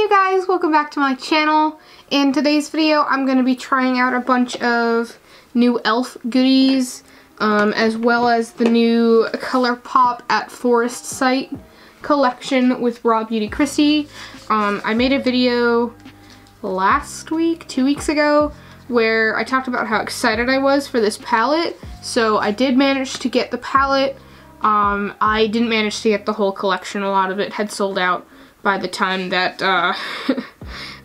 you guys, welcome back to my channel. In today's video I'm going to be trying out a bunch of new e.l.f. goodies as well as the new Colourpop at Forest site collection with Raw Beauty Kristi. I made a video last week, 2 weeks ago, where I talked about how excited I was for this palette. So I did manage to get the palette. I didn't manage to get the whole collection. A lot of it had sold out by the time that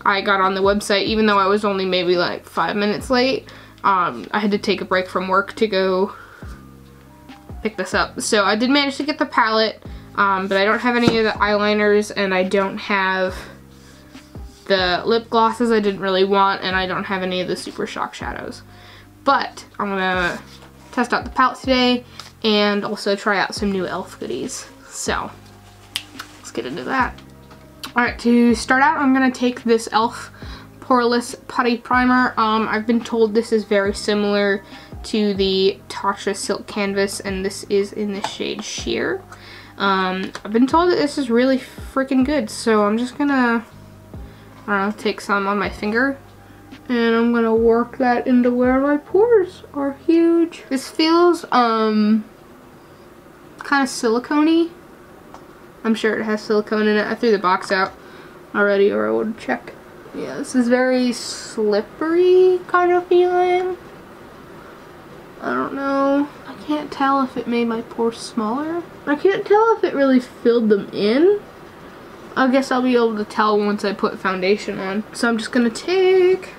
I got on the website, even though I was only maybe like 5 minutes late. I had to take a break from work to go pick this up. So I did manage to get the palette, but I don't have any of the eyeliners, and I don't have the lip glosses I didn't really want, and I don't have any of the Super Shock shadows. But I'm gonna test out the palette today and also try out some new e.l.f. goodies. So let's get into that. Alright, to start out, I'm going to take this e.l.f. Poreless Putty Primer. I've been told this is very similar to the Tacha Silk Canvas, and this is in the shade Sheer. I've been told that this is really freaking good, so I'm just going to, I don't know, take some on my finger, and I'm going to work that into where my pores are huge. This feels, kind of silicone-y. I'm sure it has silicone in it. I threw the box out already, or I would check. Yeah, this is very slippery kind of feeling. I don't know. I can't tell if it made my pores smaller. I can't tell if it really filled them in. I guess I'll be able to tell once I put foundation on. So I'm just gonna take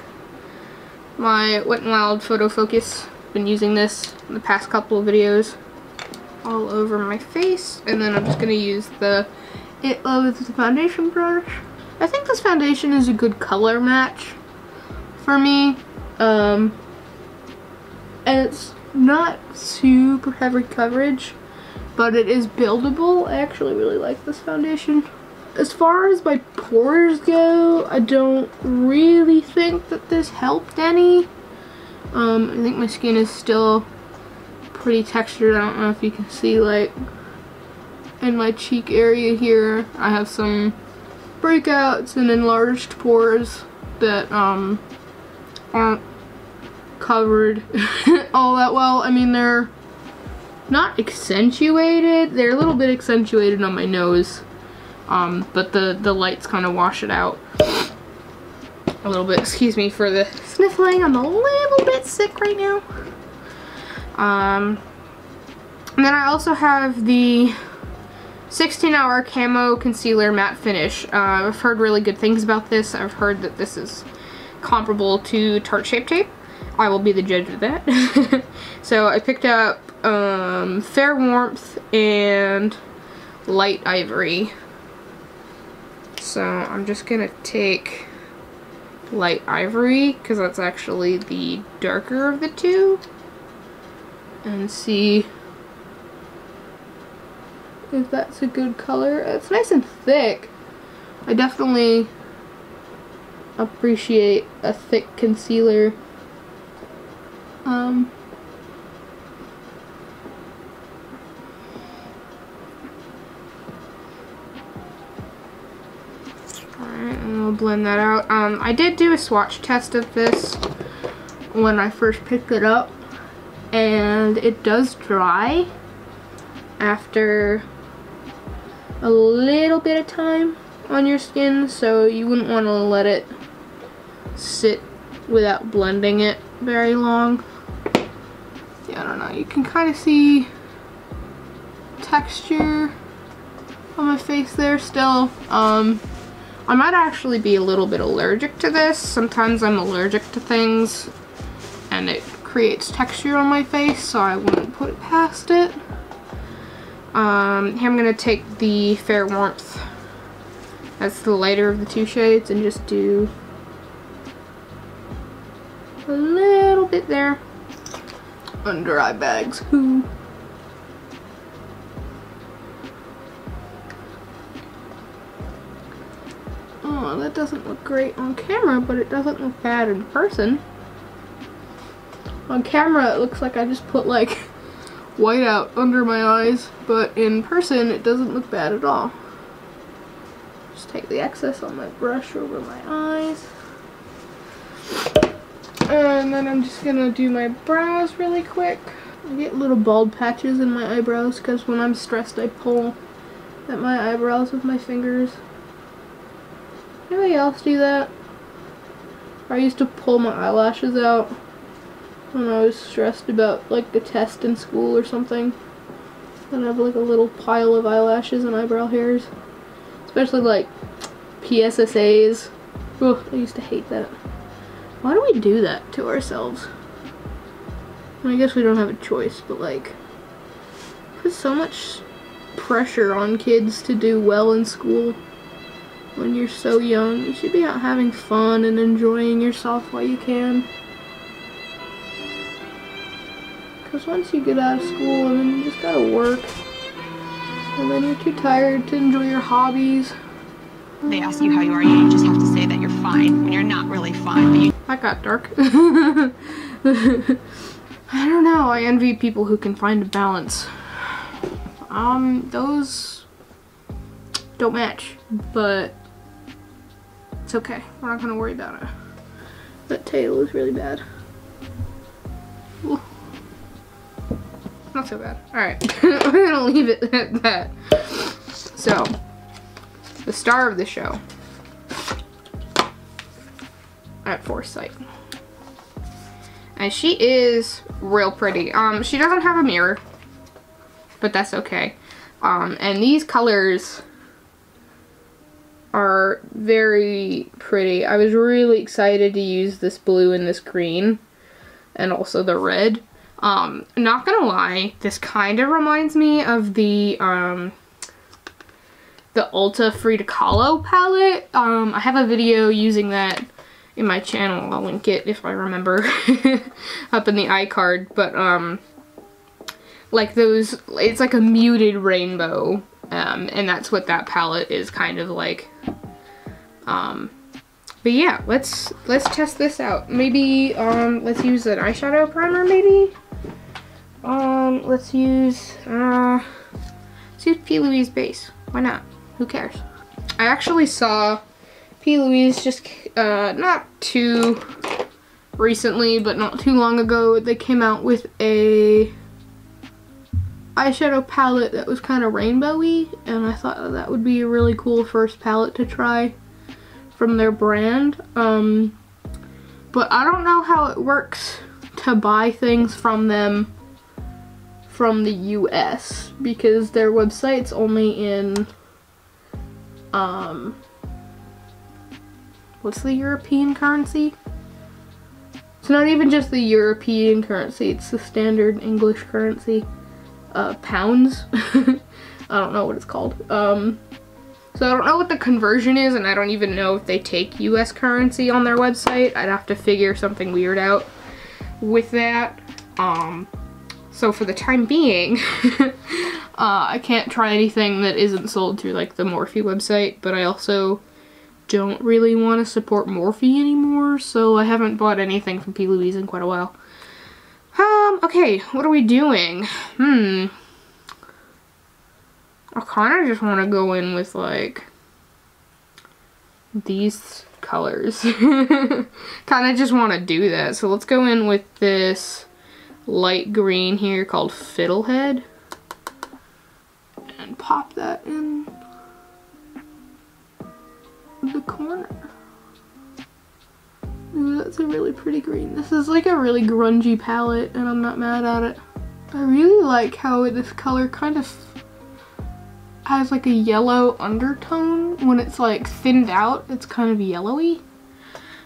my Wet n Wild Photo Focus. Been using this in the past couple of videos all over my face, and then I'm just gonna use the It Loves the foundation brush. I think this foundation is a good color match for me, and it's not super heavy coverage, but it is buildable. I actually really like this foundation. As far as my pores go, I don't really think that this helped any. I think my skin is still pretty textured. I don't know if you can see, like, in my cheek area here, I have some breakouts and enlarged pores that aren't covered all that well. I mean, they're not accentuated. They're a little bit accentuated on my nose, but the lights kind of wash it out a little bit. Excuse me for the sniffling. I'm a little bit sick right now. And then I also have the 16-Hour Camo Concealer Matte Finish. I've heard really good things about this. I've heard that this is comparable to Tarte Shape Tape. I will be the judge of that. So I picked up Fair Warmth and Light Ivory. So I'm just gonna take Light Ivory, because that's actually the darker of the two, and see if that's a good color. It's nice and thick. I definitely appreciate a thick concealer. Alright, and we'll blend that out. I did do a swatch test of this when I first picked it up, and it does dry after a little bit of time on your skin, so you wouldn't want to let it sit without blending it very long. Yeah, I don't know, you can kind of see texture on my face there still. I might actually be a little bit allergic to this. Sometimes I'm allergic to things and it creates texture on my face, so I wouldn't put it past it. Here I'm gonna take the Fair Warmth, that's the lighter of the two shades, and just do a little bit there under eye bags. Ooh. Oh, that doesn't look great on camera, but it doesn't look bad in person. On camera it looks like I just put like white out under my eyes, but in person it doesn't look bad at all. Just take the excess on my brush over my eyes. And then I'm just gonna do my brows really quick. I get little bald patches in my eyebrows because when I'm stressed I pull at my eyebrows with my fingers. Anybody else do that? I used to pull my eyelashes out when I was stressed about like a test in school or something. And I have like a little pile of eyelashes and eyebrow hairs. Especially like PSSAs. Ugh, I used to hate that. Why do we do that to ourselves? I guess we don't have a choice, but like, put so much pressure on kids to do well in school when you're so young. You should be out having fun and enjoying yourself while you can. Because once you get out of school, and then you just gotta work, and then you're too tired to enjoy your hobbies. They ask you how you are, you just have to say that you're fine when you're not really fine. But you That got dark. I don't know, I envy people who can find a balance. Those don't match, but it's okay. We're not gonna worry about it. That tail is really bad. Ooh. Not so bad. Alright, we're gonna leave it at that. So, the star of the show at Foresight. And she is real pretty. She doesn't have a mirror, but that's okay. And these colors are very pretty. I was really excited to use this blue and this green, and also the red. Not gonna lie, this kind of reminds me of the Ulta Frida Kahlo palette. I have a video using that in my channel. I'll link it if I remember up in the iCard, but like those, it's like a muted rainbow, and that's what that palette is kind of like. But yeah, let's test this out. Maybe let's use an eyeshadow primer, maybe. Let's use P. Louise base. Why not? Who cares? I actually saw P. Louise just not too recently, but not too long ago. They came out with a eyeshadow palette that was kind of rainbowy, and I thought that would be a really cool first palette to try from their brand. But I don't know how it works to buy things from them from the US, because their website's only in what's the European currency? It's not even just the European currency, it's the standard English currency. Pounds. I don't know what it's called. So I don't know what the conversion is, and I don't even know if they take US currency on their website. I'd have to figure something weird out with that. So for the time being, I can't try anything that isn't sold through like the Morphe website, but I also don't really want to support Morphe anymore, so I haven't bought anything from P. Louise in quite a while. Okay, what are we doing? I kind of just want to go in with like these colors. Kind of just want to do that, so let's go in with this light green here called Fiddlehead and pop that in the corner. Ooh, that's a really pretty green. This is like a really grungy palette, and I'm not mad at it. I really like how this color kind of has like a yellow undertone. When it's like thinned out, it's kind of yellowy,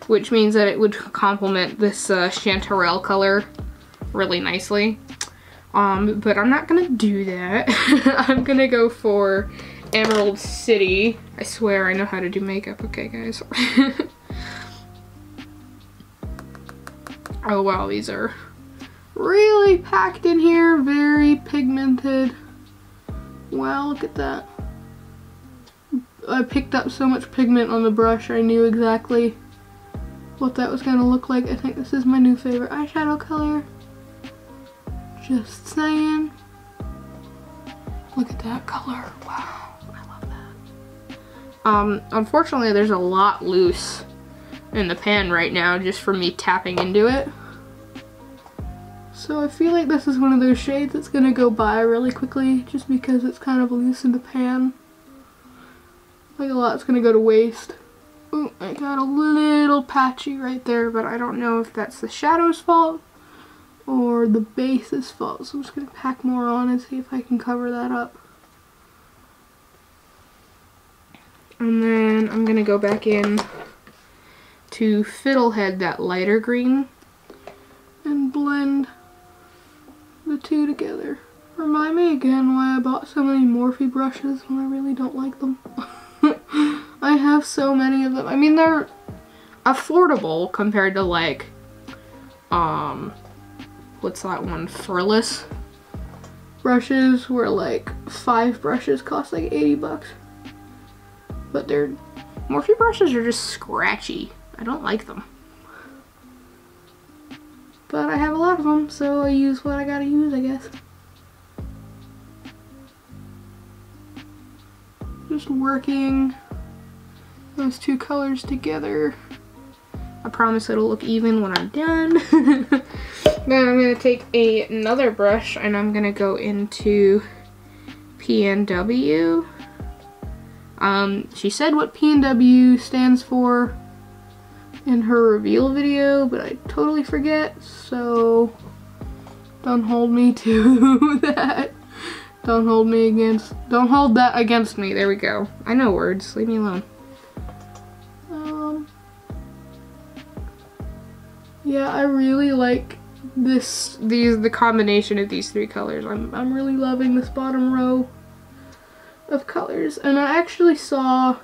which means that it would complement this chanterelle color really nicely. But I'm not gonna do that. I'm gonna go for Emerald City. I swear I know how to do makeup, okay guys? Oh wow, these are really packed in here, very pigmented. Wow, look at that. I picked up so much pigment on the brush, I knew exactly what that was gonna look like. I think this is my new favorite eyeshadow color. Just saying. Look at that color, wow, I love that. Unfortunately, there's a lot loose in the pan right now just from me tapping into it. So I feel like this is one of those shades that's gonna go by really quickly just because it's kind of loose in the pan. Like a lot's gonna go to waste. Ooh, I got a little patchy right there, but I don't know if that's the shadow's fault or the base's fault. So I'm just gonna pack more on and see if I can cover that up. And then I'm gonna go back in to Fiddlehead, that lighter green, and blend the two together. Remind me again why I bought so many Morphe brushes when I really don't like them. I have so many of them. I mean, they're affordable compared to like, what's that one, Furless brushes, where like 5 brushes cost like 80 bucks. But their Morphe brushes are just scratchy. I don't like them. But I have a lot of them, so I use what I gotta use, I guess. Just working those two colors together. I promise it'll look even when I'm done. Then I'm gonna take another brush and I'm gonna go into PNW. She said what PNW stands for in her reveal video, but I totally forget, so don't hold me to that. Don't hold that against me. There we go. I know words, leave me alone. Yeah, I really like the combination of these 3 colors. I'm really loving this bottom row of colors, and I actually saw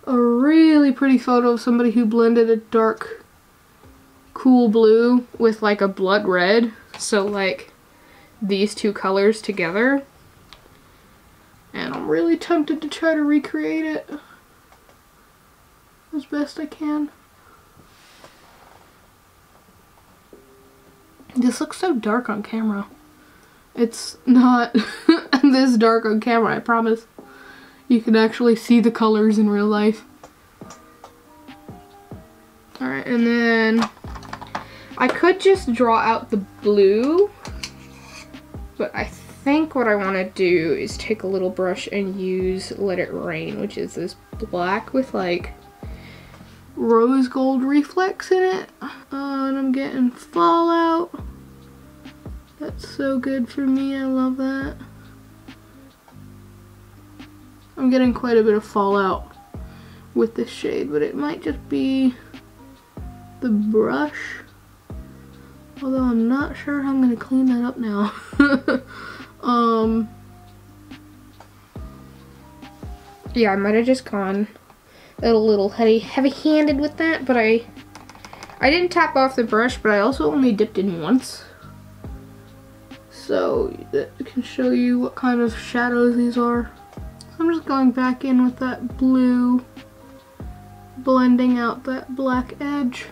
a really pretty photo of somebody who blended a dark cool blue with like a blood red, so like these 2 colors together, and I'm really tempted to try to recreate it as best I can. This looks so dark on camera. It's not this dark on camera, I promise. You can actually see the colors in real life. Alright, and then I could just draw out the blue, but I think what I want to do is take a little brush and use Let It Rain, which is this black with like rose gold reflex in it. And I'm getting Fallout. That's so good for me, I love that. I'm getting quite a bit of Fallout with this shade, but it might just be the brush. Although I'm not sure how I'm gonna clean that up now. Yeah, I might have just gone a little heavy-handed with that, but I didn't tap off the brush, but I also only dipped in once. So that can show you what kind of shadows these are. I'm just going back in with that blue, blending out that black edge.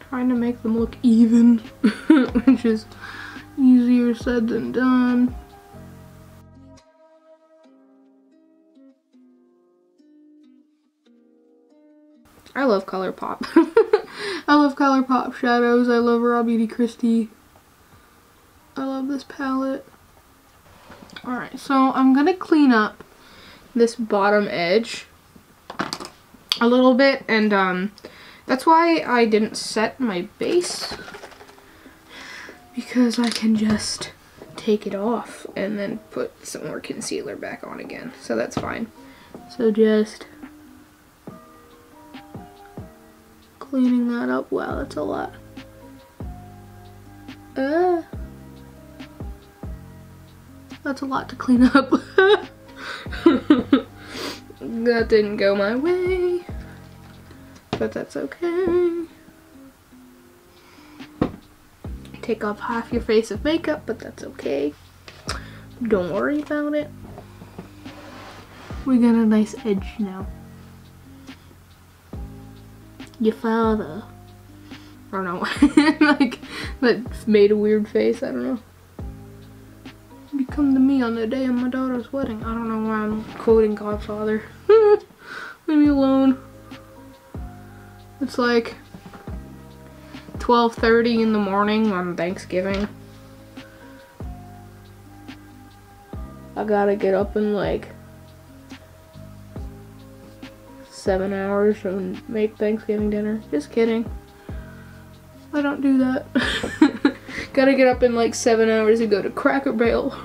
Trying to make them look even, which is easier said than done. I love Colourpop. I love Colourpop shadows. I love Raw Beauty Kristi. I love this palette. Alright, so I'm gonna clean up this bottom edge a little bit, and that's why I didn't set my base, because I can just take it off and then put some more concealer back on again, so that's fine. So just cleaning that up. Wow, that's a lot. That's a lot to clean up. That didn't go my way, but that's okay. Take off half your face of makeup, but that's okay. Don't worry about it. We got a nice edge now. Your father. I don't know. Like, that made a weird face, I don't know. Come to me on the day of my daughter's wedding. I don't know why I'm quoting Godfather. Leave me alone. It's like 12:30 in the morning on Thanksgiving. I gotta get up in like 7 hours and make Thanksgiving dinner. Just kidding. I don't do that. Gotta get up in like 7 hours and go to Cracker Barrel.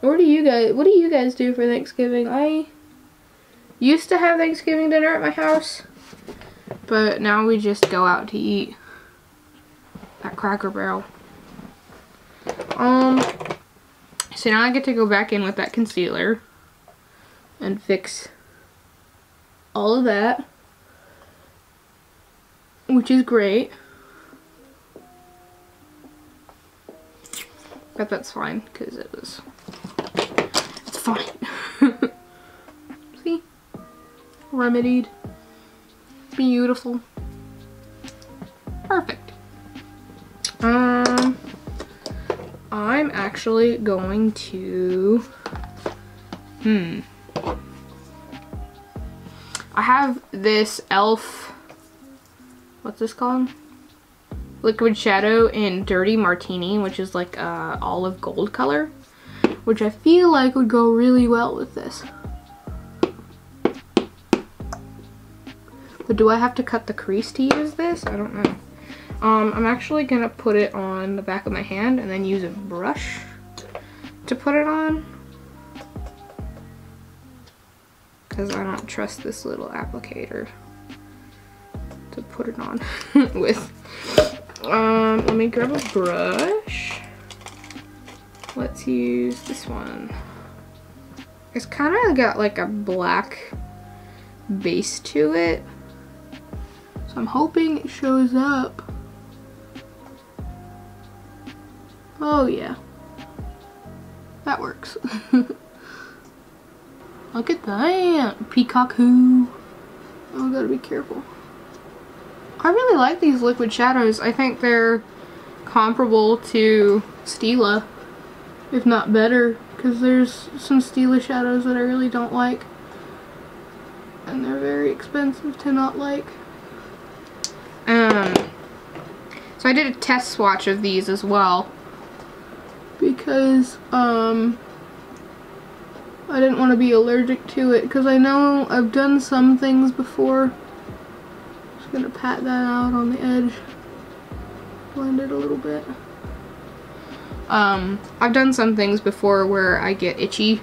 What do you guys do for Thanksgiving? I used to have Thanksgiving dinner at my house, but now we just go out to eat at Cracker Barrel. So now I get to go back in with that concealer and fix all of that, which is great. But that's fine, because it's fine. See? Remedied. Beautiful. Perfect. I'm actually going to, I have this e.l.f. what's this called? Liquid Shadow in Dirty Martini, which is like a olive gold color, which I feel like would go really well with this. But do I have to cut the crease to use this? I don't know. I'm actually gonna put it on the back of my hand and then use a brush to put it on, because I don't trust this little applicator to put it on with. Let me grab a brush. Let's use this one. It's kind of got like a black base to it, so I'm hoping it shows up. Oh yeah, that works. Look at that, peacock-hoo. Oh, I gotta be careful. I really like these liquid shadows. I think they're comparable to Stila, if not better, because there's some Stila shadows that I really don't like, and they're very expensive to not like. So I did a test swatch of these as well, because I didn't want to be allergic to it, because I know I've done some things before. Just gonna pat that out on the edge, blend it a little bit. I've done some things before where I get itchy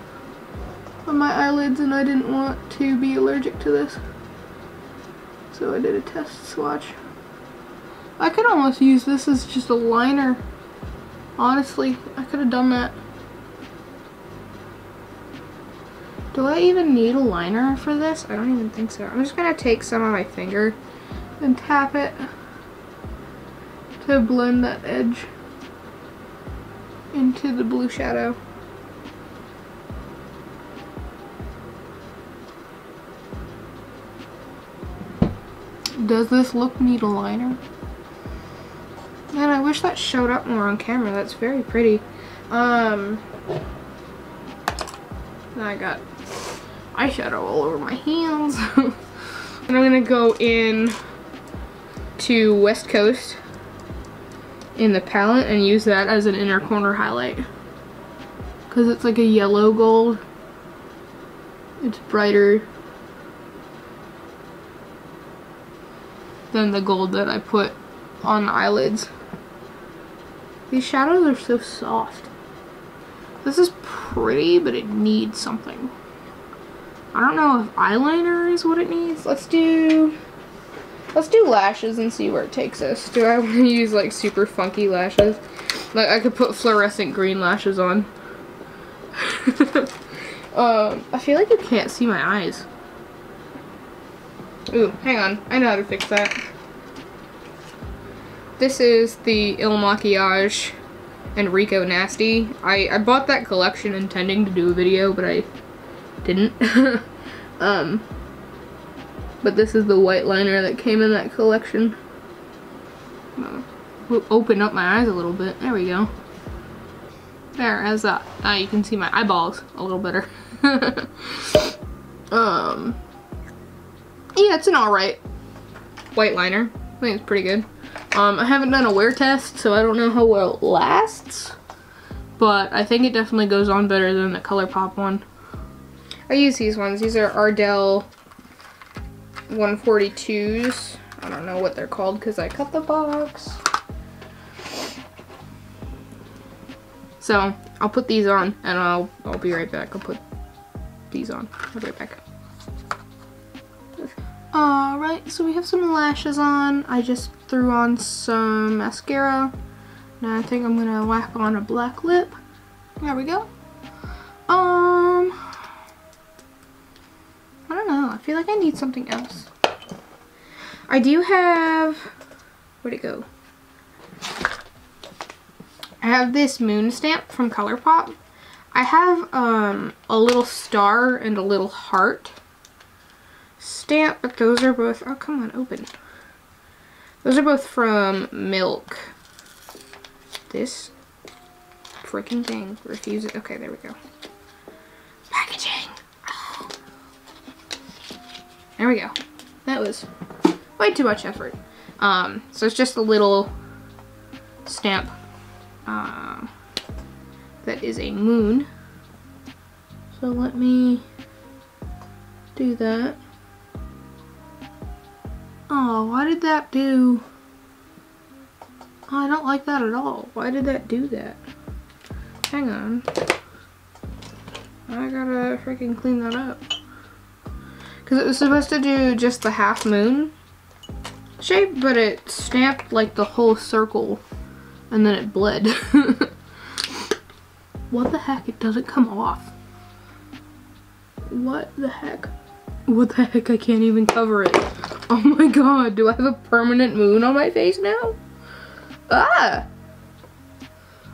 on my eyelids, and I didn't want to be allergic to this, so I did a test swatch. I could almost use this as just a liner. Honestly, I could have done that. Do I even need a liner for this? I don't even think so. I'm just gonna take some on my finger and tap it to blend that edge into the blue shadow. Does this look need a liner? Man, I wish that showed up more on camera. That's very pretty. Now I got eyeshadow all over my hands. And I'm gonna go in to West Coast in the palette and use that as an inner corner highlight, because it's like a yellow gold. It's brighter than the gold that I put on the eyelids. These shadows are so soft. This is pretty, but it needs something. I don't know if eyeliner is what it needs. Let's do lashes and see where it takes us. Do I want to use like super funky lashes? Like I could put fluorescent green lashes on. I feel like you can't see my eyes. Ooh, hang on. I know how to fix that. This is the Il Makiage Enrico Nasty. I bought that collection intending to do a video, but I didn't. But this is the white liner that came in that collection. We'll open up my eyes a little bit. There we go. There, as that. Now you can see my eyeballs a little better. Yeah, it's an alright white liner. I think it's pretty good. I haven't done a wear test, so I don't know how well it lasts. But I think it definitely goes on better than the Colourpop one. I use these ones. These are Ardell 142s. I don't know what they're called because I cut the box. So I'll put these on and I'll be right back. I'll put these on. I'll be right back. Alright, so we have some lashes on. I just threw on some mascara. Now I think I'm gonna whack on a black lip. There we go. I don't know. I feel like I need something else. I do have, where'd it go? I have this moon stamp from Colourpop. I have a little star and a little heart stamp, but those are both, oh come on, open. Those are both from Milk. This freaking thing refuses, okay, there we go. Packaging. Oh. There we go. That was way too much effort. So it's just a little stamp that is a moon. So let me do that. Oh, why did that do? Oh, I don't like that at all. Why did that do that? Hang on. I gotta freaking clean that up. Because it was supposed to do just the half moon shape, but it stamped like the whole circle and then it bled. What the heck? It doesn't come off. What the heck? What the heck? I can't even cover it. Oh my god, do I have a permanent moon on my face now? Ah!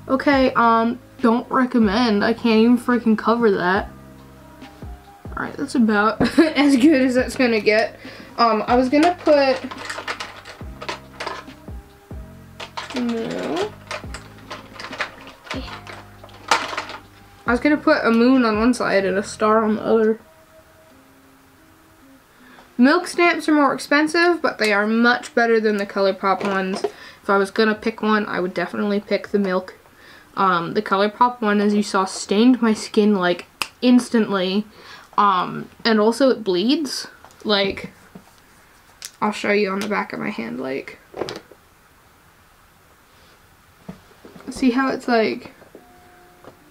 Okay, don't recommend. I can't even freaking cover that. Alright, that's about as good as that's gonna get. I was gonna put... No. I was gonna put a moon on one side and a star on the other. Milk stamps are more expensive, but they are much better than the Colourpop ones. If I was gonna pick one, I would definitely pick the Milk. The Colourpop one, as you saw, stained my skin like instantly. And also it bleeds. Like, I'll show you on the back of my hand, like, see how it's like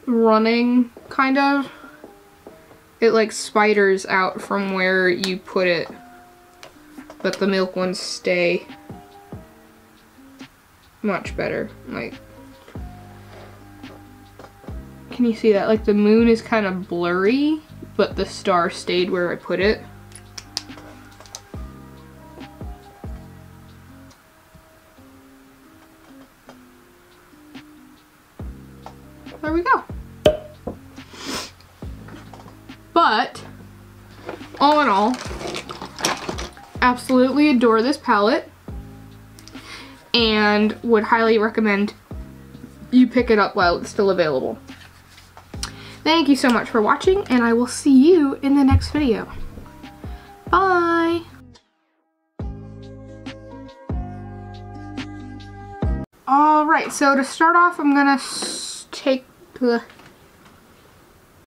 running, kind of? It like spiders out from where you put it, but the Milk ones stay much better. Like, can you see that? Like, the moon is kind of blurry, but the star stayed where I put it. There we go. But, all in all, absolutely adore this palette and would highly recommend you pick it up while it's still available. Thank you so much for watching, and I will see you in the next video. Bye! Alright, so to start off, I'm gonna take the